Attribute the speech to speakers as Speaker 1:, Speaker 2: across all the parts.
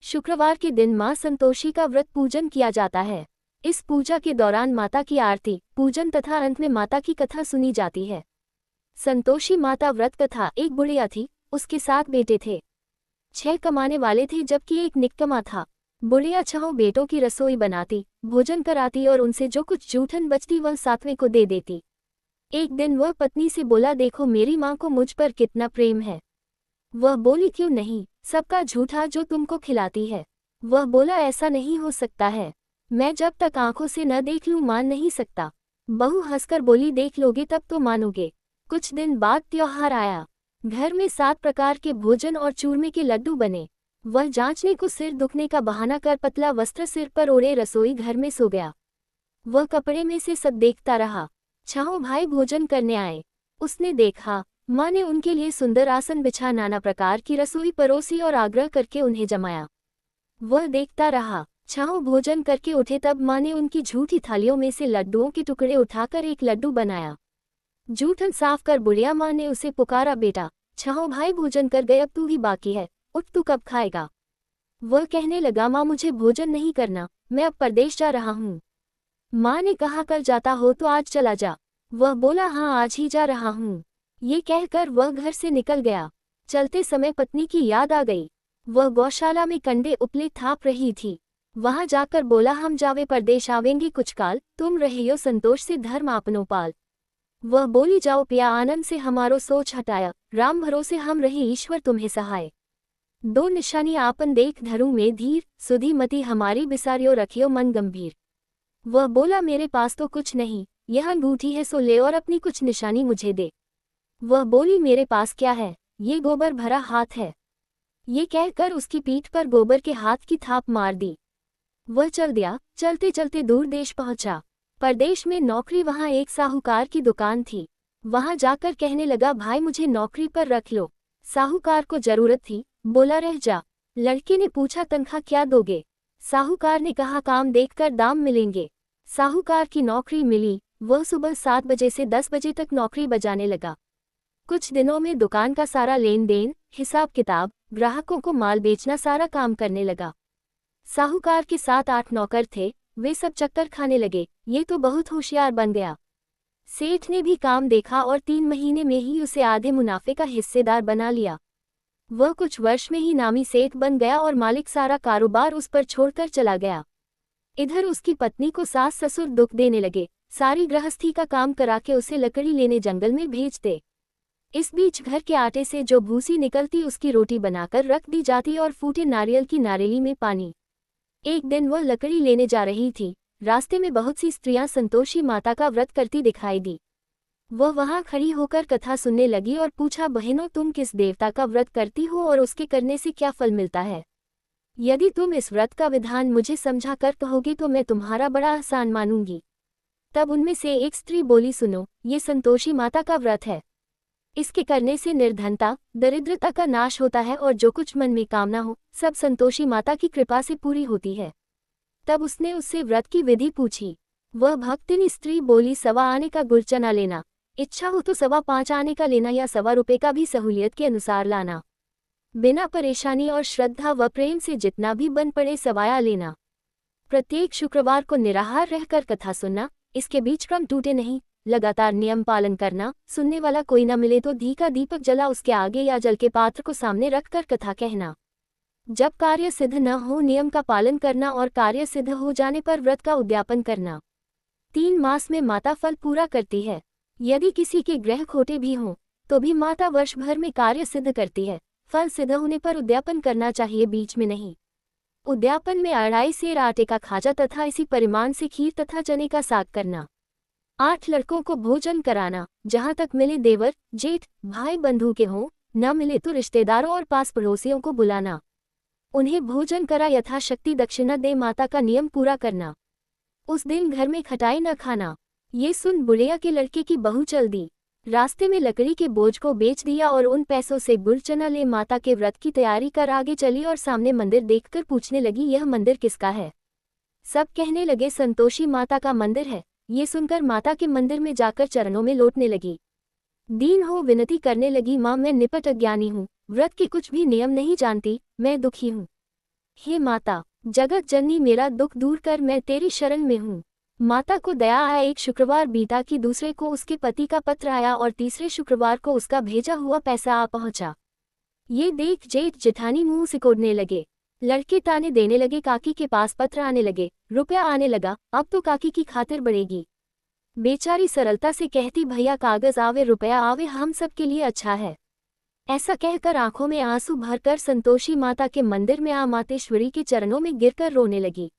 Speaker 1: शुक्रवार के दिन मां संतोषी का व्रत पूजन किया जाता है। इस पूजा के दौरान माता की आरती, पूजन तथा अंत में माता की कथा सुनी जाती है। संतोषी माता व्रत कथा। एक बुढ़िया थी, उसके 7 बेटे थे। 6 कमाने वाले थे जबकि एक निकम्मा था। बुढ़िया 6 बेटों की रसोई बनाती, भोजन कराती और उनसे जो कुछ जूठन बचती वह 7वें को दे देती। एक दिन वह पत्नी से बोला, देखो मेरी माँ को मुझ पर कितना प्रेम है। वह बोली, क्यों नहीं, सबका झूठा जो तुमको खिलाती है। वह बोला, ऐसा नहीं हो सकता है, मैं जब तक आंखों से न देख लूं मान नहीं सकता। बहू हंसकर बोली, देख लोगे तब तो मानोगे। कुछ दिन बाद त्योहार आया। घर में 7 प्रकार के भोजन और चूरमे के लड्डू बने। वह जांचने को सिर दुखने का बहाना कर पतला वस्त्र सिर पर ओढ़े रसोई घर में सो गया। वह कपड़े में से सब देखता रहा। 6 भाई भोजन करने आए। उसने देखा, माँ ने उनके लिए सुंदर आसन बिछा नाना प्रकार की रसोई परोसी और आग्रह करके उन्हें जमाया। वह देखता रहा। 6 भोजन करके उठे तब माँ ने उनकी झूठी थालियों में से लड्डुओं के टुकड़े उठाकर एक लड्डू बनाया। जूठन साफ कर बुढ़िया माँ ने उसे पुकारा, बेटा 6 भाई भोजन कर गए, अब तू ही बाकी है, उठ तू कब खाएगा। वह कहने लगा, माँ मुझे भोजन नहीं करना, मैं अब परदेश जा रहा हूँ। माँ ने कहा, कल जाता हो तो आज चला जा। वह बोला, हाँ आज ही जा रहा हूँ। ये कहकर वह घर से निकल गया। चलते समय पत्नी की याद आ गई। वह गौशाला में कंडे उपले थाप रही थी। वहां जाकर बोला, हम जावे परदेश आवेंगे कुछ काल, तुम रहियो संतोष से धर्म आपनो पाल। वह बोली, जाओ पिया आनंद से हमारो सोच हटाया, राम भरोसे हम रहे ईश्वर तुम्हें सहाय। 2 निशानी आपन देख धरू में धीर, सुधी मति हमारी बिसारियो रखियो मन गंभीर। वह बोला, मेरे पास तो कुछ नहीं, यह अंगूठी है सो ले और अपनी कुछ निशानी मुझे दे। वह बोली, मेरे पास क्या है, ये गोबर भरा हाथ है। ये कहकर उसकी पीठ पर गोबर के हाथ की थाप मार दी। वह चल दिया। चलते चलते दूर देश पहुंचा। परदेश में नौकरी वहां एक साहूकार की दुकान थी। वहां जाकर कहने लगा, भाई मुझे नौकरी पर रख लो। साहूकार को जरूरत थी, बोला रह जा। लड़के ने पूछा, तनख्वाह क्या दोगे। साहूकार ने कहा, काम देखकर दाम मिलेंगे। साहूकार की नौकरी मिली। वह सुबह 7 बजे से 10 बजे तक नौकरी बजाने लगा। कुछ दिनों में दुकान का सारा लेन देन, हिसाब किताब, ग्राहकों को माल बेचना सारा काम करने लगा। साहूकार के 7-8 नौकर थे, वे सब चक्कर खाने लगे, ये तो बहुत होशियार बन गया। सेठ ने भी काम देखा और 3 महीने में ही उसे आधे मुनाफे का हिस्सेदार बना लिया। वह कुछ वर्ष में ही नामी सेठ बन गया और मालिक सारा कारोबार उस पर छोड़कर चला गया। इधर उसकी पत्नी को सास ससुर दुख देने लगे, सारी गृहस्थी का काम करा के उसे लकड़ी लेने जंगल में भेजते। इस बीच घर के आटे से जो भूसी निकलती उसकी रोटी बनाकर रख दी जाती और फूटे नारियल की नारेली में पानी। एक दिन वह लकड़ी लेने जा रही थी। रास्ते में बहुत सी स्त्रियां संतोषी माता का व्रत करती दिखाई दी। वह वहां खड़ी होकर कथा सुनने लगी और पूछा, बहनों तुम किस देवता का व्रत करती हो और उसके करने से क्या फल मिलता है। यदि तुम इस व्रत का विधान मुझे समझा कर कहोगे तो मैं तुम्हारा बड़ा आसान मानूंगी। तब उनमें से एक स्त्री बोली, सुनो, ये संतोषी माता का व्रत है। इसके करने से निर्धनता, दरिद्रता का नाश होता है और जो कुछ मन में कामना हो सब संतोषी माता की कृपा से पूरी होती है। तब उसने उससे व्रत की विधि पूछी। वह भक्तिनी स्त्री बोली, 1.25 आने का गुड़ चना लेना, इच्छा हो तो 5.25 आने का लेना या 1.25 रुपये का भी सहूलियत के अनुसार लाना। बिना परेशानी और श्रद्धा व प्रेम से जितना भी बन पड़े सवाया लेना। प्रत्येक शुक्रवार को निराहार रहकर कथा सुनना, इसके बीच क्रम टूटे नहीं, लगातार नियम पालन करना। सुनने वाला कोई न मिले तो घी का दीपक जला उसके आगे या जल के पात्र को सामने रखकर कथा कहना। जब कार्य सिद्ध न हो नियम का पालन करना और कार्य सिद्ध हो जाने पर व्रत का उद्यापन करना। 3 मास में माता फल पूरा करती है। यदि किसी के ग्रह खोटे भी हों तो भी माता वर्ष भर में कार्य सिद्ध करती है। फल सिद्ध होने पर उद्यापन करना चाहिए, बीच में नहीं। उद्यापन में 2.5 सेर आटे का खाजा तथा इसी परिमाण से खीर तथा चने का साग करना। 8 लड़कों को भोजन कराना, जहां तक मिले देवर जेठ भाई बंधु के हों, न मिले तो रिश्तेदारों और पास पड़ोसियों को बुलाना। उन्हें भोजन करा यथाशक्ति दक्षिणा दे माता का नियम पूरा करना। उस दिन घर में खटाई न खाना। ये सुन बुढ़िया के लड़के की बहू चल दी। रास्ते में लकड़ी के बोझ को बेच दिया और उन पैसों से गुड़ चना ले माता के व्रत की तैयारी कर आगे चली और सामने मंदिर देखकर पूछने लगी, यह मंदिर किसका है। सब कहने लगे, संतोषी माता का मंदिर है। ये सुनकर माता के मंदिर में जाकर चरणों में लौटने लगी। दीन हो विनती करने लगी, माँ मैं निपट अज्ञानी हूँ, व्रत के कुछ भी नियम नहीं जानती, मैं दुखी हूँ। हे माता, जगत जननी मेरा दुख दूर कर, मैं तेरी शरण में हूँ। माता को दया आया। एक शुक्रवार बीता कि दूसरे को उसके पति का पत्र आया और तीसरे शुक्रवार को उसका भेजा हुआ पैसा आ पहुंचा। ये देख जेठ जेठानी मुंह सिकोड़ने लगे। लड़के ताने देने लगे। काकी के पास पत्र आने लगे, रुपया आने लगा, अब तो काकी की खातिर बढ़ेगी। बेचारी सरलता से कहती, भैया कागज आवे रुपया आवे, हम सब के लिए अच्छा है। ऐसा कहकर आंखों में आंसू भरकर संतोषी माता के मंदिर में आ मातेश्वरी के चरणों में गिरकर रोने लगी।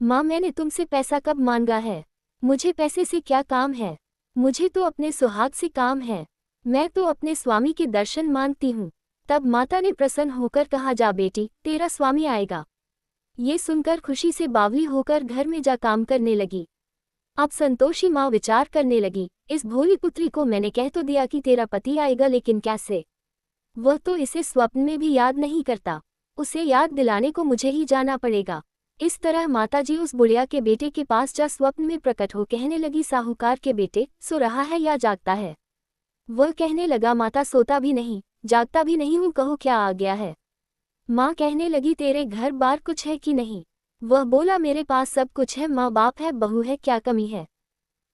Speaker 1: माँ, मैंने तुमसे पैसा कब मांगा है? मुझे पैसे से क्या काम है? मुझे तो अपने सुहाग से काम है। मैं तो अपने स्वामी के दर्शन मांगती हूँ। तब माता ने प्रसन्न होकर कहा, जा बेटी, तेरा स्वामी आएगा। ये सुनकर खुशी से बावली होकर घर में जा काम करने लगी। अब संतोषी माँ विचार करने लगी, इस भोली पुत्री को मैंने कह तो दिया कि तेरा पति आएगा, लेकिन कैसे? वह तो इसे स्वप्न में भी याद नहीं करता। उसे याद दिलाने को मुझे ही जाना पड़ेगा। इस तरह माताजी उस बुढ़िया के बेटे के पास जा स्वप्न में प्रकट हो कहने लगी, साहूकार के बेटे, सो रहा है या जागता है? वह कहने लगा, माता सोता भी नहीं, जागता भी नहीं हूँ, कहो क्या आ गया है? माँ कहने लगी, तेरे घर बार कुछ है कि नहीं? वह बोला, मेरे पास सब कुछ है, माँ बाप है, बहू है, क्या कमी है?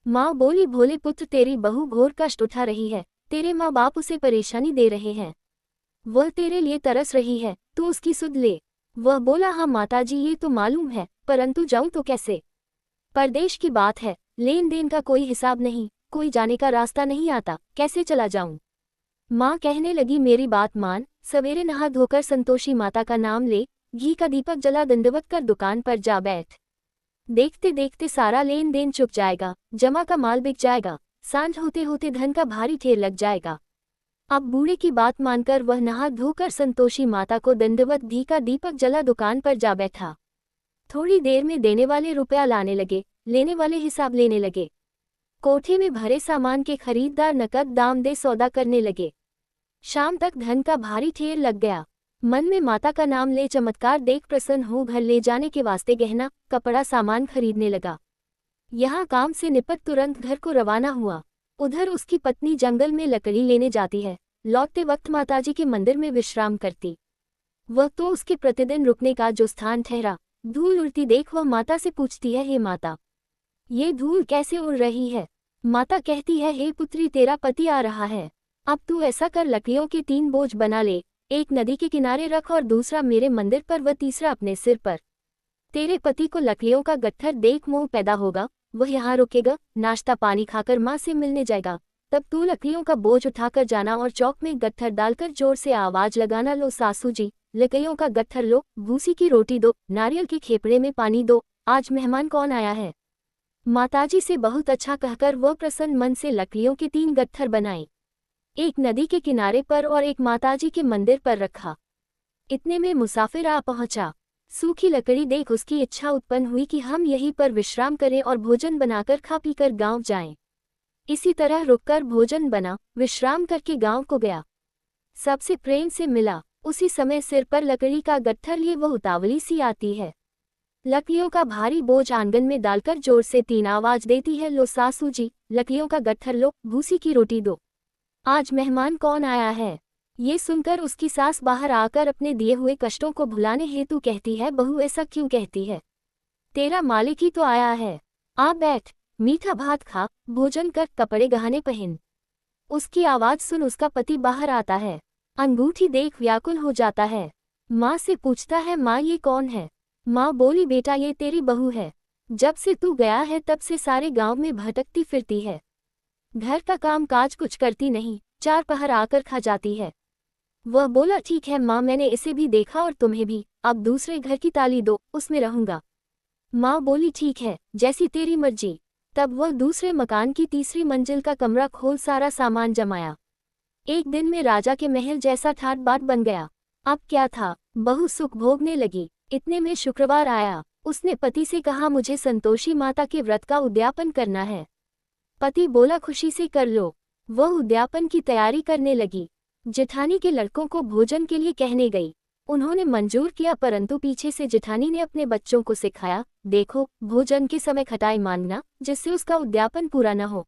Speaker 1: माँ बोली, भोले पुत्र, तेरी बहू घोर कष्ट उठा रही है, तेरे माँ बाप उसे परेशानी दे रहे हैं। वह तेरे लिए तरस रही है, तू उसकी सुध ले। वह बोला, हाँ माताजी, ये तो मालूम है, परंतु जाऊं तो कैसे? परदेश की बात है, लेन देन का कोई हिसाब नहीं, कोई जाने का रास्ता नहीं आता, कैसे चला जाऊं? माँ कहने लगी, मेरी बात मान, सवेरे नहा धोकर संतोषी माता का नाम ले, घी का दीपक जला दंडवत कर दुकान पर जा बैठ। देखते देखते सारा लेन देन चुक जाएगा, जमा का माल बिक जाएगा, सांझ होते होते धन का भारी ढेर लग जाएगा। अब बूढ़े की बात मानकर वह नहा धोकर संतोषी माता को दंडवत घी का दीपक जला दुकान पर जा बैठा। थोड़ी देर में देने वाले रुपया लाने लगे, लेने वाले हिसाब लेने लगे। कोठे में भरे सामान के खरीददार नकद दाम दे सौदा करने लगे। शाम तक धन का भारी ढेर लग गया। मन में माता का नाम ले चमत्कार देख प्रसन्न हो घर ले जाने के वास्ते गहना कपड़ा सामान खरीदने लगा। यहाँ काम से निपट तुरंत घर को रवाना हुआ। उधर उसकी पत्नी जंगल में लकड़ी लेने जाती है, लौटते वक्त माताजी के मंदिर में विश्राम करती। वह तो उसके प्रतिदिन रुकने का जो स्थान ठहरा। धूल उड़ती देख वह माता से पूछती है, हे माता, ये धूल कैसे उड़ रही है? माता कहती है, हे पुत्री, तेरा पति आ रहा है। अब तू ऐसा कर, लकड़ियों के 3 बोझ बना ले, एक नदी के किनारे रख और दूसरा मेरे मंदिर पर व तीसरा अपने सिर पर। तेरे पति को लकड़ियों का गट्ठर देख मोह पैदा होगा, वह यहाँ रुकेगा, नाश्ता पानी खाकर माँ से मिलने जाएगा। तब तू लकड़ियों का बोझ उठाकर जाना और चौक में गट्ठर डालकर जोर से आवाज लगाना, लो सासू जी, लकड़ियों का गट्ठर लो, भूसी की रोटी दो, नारियल के खेपड़े में पानी दो, आज मेहमान कौन आया है? माताजी से बहुत अच्छा कहकर वह प्रसन्न मन से लकड़ियों के 3 गट्ठर बनाए, एक नदी के किनारे पर और एक माताजी के मंदिर पर रखा। इतने में मुसाफिर आ पहुंचा। सूखी लकड़ी देख उसकी इच्छा उत्पन्न हुई कि हम यहीं पर विश्राम करें और भोजन बनाकर खा पीकर गांव जाएं। इसी तरह रुककर भोजन बना, विश्राम करके गांव को गया। सबसे प्रेम से मिला। उसी समय सिर पर लकड़ी का गट्ठर लिए वह उतावली सी आती है। लकड़ियों का भारी बोझ आंगन में डालकर जोर से 3 आवाज देती है, लो सासू जी, लकड़ियों का गट्ठर लो, भूसी की रोटी दो, आज मेहमान कौन आया है? ये सुनकर उसकी सास बाहर आकर अपने दिए हुए कष्टों को भुलाने हेतु कहती है, बहू ऐसा क्यों कहती है? तेरा मालिक ही तो आया है। आ बैठ, मीठा भात खा, भोजन कर, कपड़े गहने पहन। उसकी आवाज सुन उसका पति बाहर आता है। अंगूठी देख व्याकुल हो जाता है। माँ से पूछता है, माँ ये कौन है? माँ बोली, बेटा ये तेरी बहू है। जब से तू गया है तब से सारे गांव में भटकती फिरती है। घर का काम काज कुछ करती नहीं, 4 पहर आकर खा जाती है। वह बोला, ठीक है माँ, मैंने इसे भी देखा और तुम्हें भी, अब दूसरे घर की ताली दो, उसमें रहूंगा। माँ बोली, ठीक है, जैसी तेरी मर्जी। तब वह दूसरे मकान की तीसरी मंजिल का कमरा खोल सारा सामान जमाया। एक दिन में राजा के महल जैसा ठाट बाट बन गया। अब क्या था, बहू सुख भोगने लगी। इतने में शुक्रवार आया। उसने पति से कहा, मुझे संतोषी माता के व्रत का उद्यापन करना है। पति बोला, खुशी से कर लो। वह उद्यापन की तैयारी करने लगी। जेठानी के लड़कों को भोजन के लिए कहने गई। उन्होंने मंजूर किया, परंतु पीछे से जेठानी ने अपने बच्चों को सिखाया, देखो भोजन के समय खटाई मांगना, जिससे उसका उद्यापन पूरा न हो।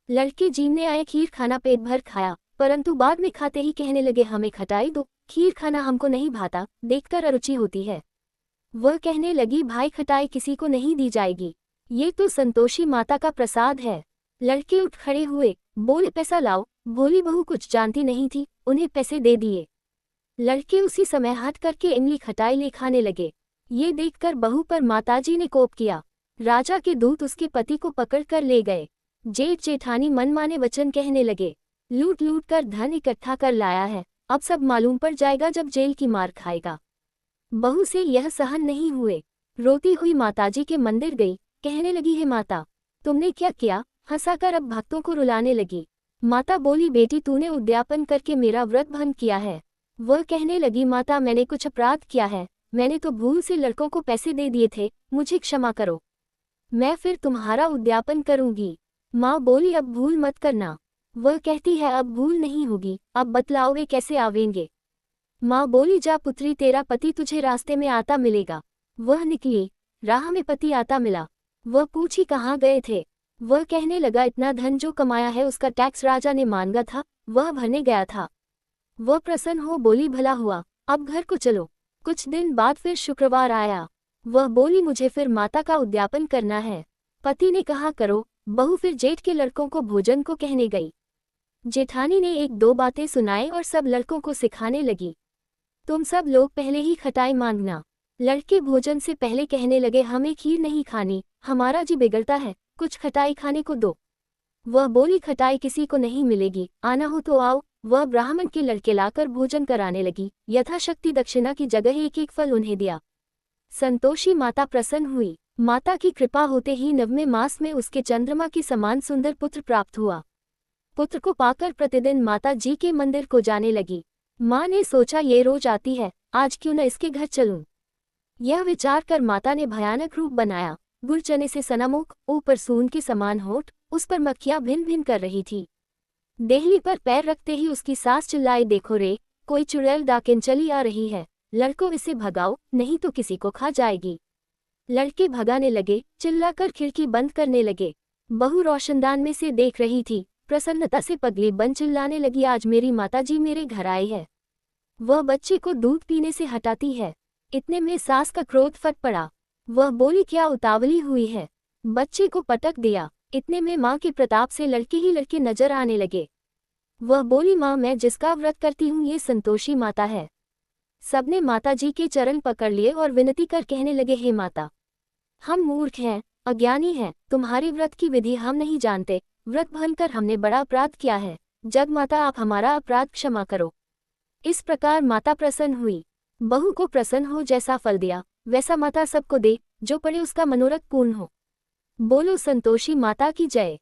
Speaker 1: लड़के जीने आए, खीर खाना पेट भर खाया, परंतु बाद में खाते ही कहने लगे, हमें खटाई दो, खीर खाना हमको नहीं भाता, देखकर अरुचि होती है। वह कहने लगी, भाई खटाई किसी को नहीं दी जाएगी, ये तो संतोषी माता का प्रसाद है। लड़के उठ खड़े हुए, बोले पैसा लाओ। भोली बहू कुछ जानती नहीं थी, उन्हें पैसे दे दिए। लड़के उसी समय हाथ करके इमली खटाई ले खाने लगे। ये देखकर बहू पर माताजी ने कोप किया। राजा के दूत उसके पति को पकड़ कर ले गए। जेठ जेठानी मनमाने वचन कहने लगे, लूट लूट कर धन इकट्ठा कर लाया है, अब सब मालूम पड़ जाएगा जब जेल की मार खाएगा। बहू से यह सहन नहीं हुए। रोती हुई माताजी के मंदिर गई, कहने लगी, हे माता, तुमने क्या किया? हंसाकर अब भक्तों को रुलाने लगी। माता बोली, बेटी तूने उद्यापन करके मेरा व्रत भंग किया है। वह कहने लगी, माता मैंने कुछ अपराध किया है, मैंने तो भूल से लड़कों को पैसे दे दिए थे, मुझे क्षमा करो, मैं फिर तुम्हारा उद्यापन करूंगी। माँ बोली, अब भूल मत करना। वह कहती है, अब भूल नहीं होगी, अब बतलाओ वे कैसे आवेंगे? माँ बोली, जा पुत्री, तेरा पति तुझे रास्ते में आता मिलेगा। वह निकली, राह में पति आता मिला। वह पूछी, कहाँ गए थे? वह कहने लगा, इतना धन जो कमाया है उसका टैक्स राजा ने मांगा था, वह भरने गया था। वह प्रसन्न हो बोली, भला हुआ, अब घर को चलो। कुछ दिन बाद फिर शुक्रवार आया। वह बोली, मुझे फिर माता का उद्यापन करना है। पति ने कहा, करो। बहू फिर जेठ के लड़कों को भोजन को कहने गई। जेठानी ने एक दो बातें सुनाई और सब लड़कों को सिखाने लगी, तुम सब लोग पहले ही खटाई मांगना। लड़के भोजन से पहले कहने लगे, हमें खीर नहीं खानी, हमारा जी बिगड़ता है, कुछ खटाई खाने को दो। वह बोली, खटाई किसी को नहीं मिलेगी, आना हो तो आओ। वह ब्राह्मण के लड़के लाकर भोजन कराने लगी। यथाशक्ति दक्षिणा की जगह एक एक फल उन्हें दिया। संतोषी माता प्रसन्न हुई। माता की कृपा होते ही 9वें मास में उसके चंद्रमा के समान सुंदर पुत्र प्राप्त हुआ। पुत्र को पाकर प्रतिदिन माता जी के मंदिर को जाने लगी। माँ ने सोचा, ये रोज आती है, आज क्यों न इसके घर चलूं। यह विचार कर माता ने भयानक रूप बनाया। गुड़ चने से सनामुख, ऊपर सून के समान होठ, उस पर मक्खियां भिन भिन कर रही थी। देहली पर पैर रखते ही उसकी सास चिल्लाई, देखो रे, कोई चुड़ैल डाकिन चली आ रही है, लड़कों इसे भगाओ, नहीं तो किसी को खा जाएगी। लड़के भगाने लगे, चिल्लाकर खिड़की बंद करने लगे। बहू रोशनदान में से देख रही थी, प्रसन्नता से पगली बन चिल्लाने लगी, आज मेरी माताजी मेरे घर आई है, वह बच्चे को दूध पीने से हटाती है। इतने में सास का क्रोध फट पड़ा। वह बोली, क्या उतावली हुई है? बच्चे को पटक दिया। इतने में माँ के प्रताप से लड़के ही लड़के नजर आने लगे। वह बोली, माँ मैं जिसका व्रत करती हूँ ये संतोषी माता है। सबने माता जी के चरण पकड़ लिए और विनती कर कहने लगे, हे माता, हम मूर्ख हैं, अज्ञानी हैं, तुम्हारे व्रत की विधि हम नहीं जानते, व्रत भंग कर हमने बड़ा अपराध किया है, जग माता आप हमारा अपराध क्षमा करो। इस प्रकार माता प्रसन्न हुई। बहू को प्रसन्न हो जैसा फल दिया वैसा माता सबको दे, जो पड़े उसका मनोरथ पूर्ण हो। बोलो संतोषी माता की जय।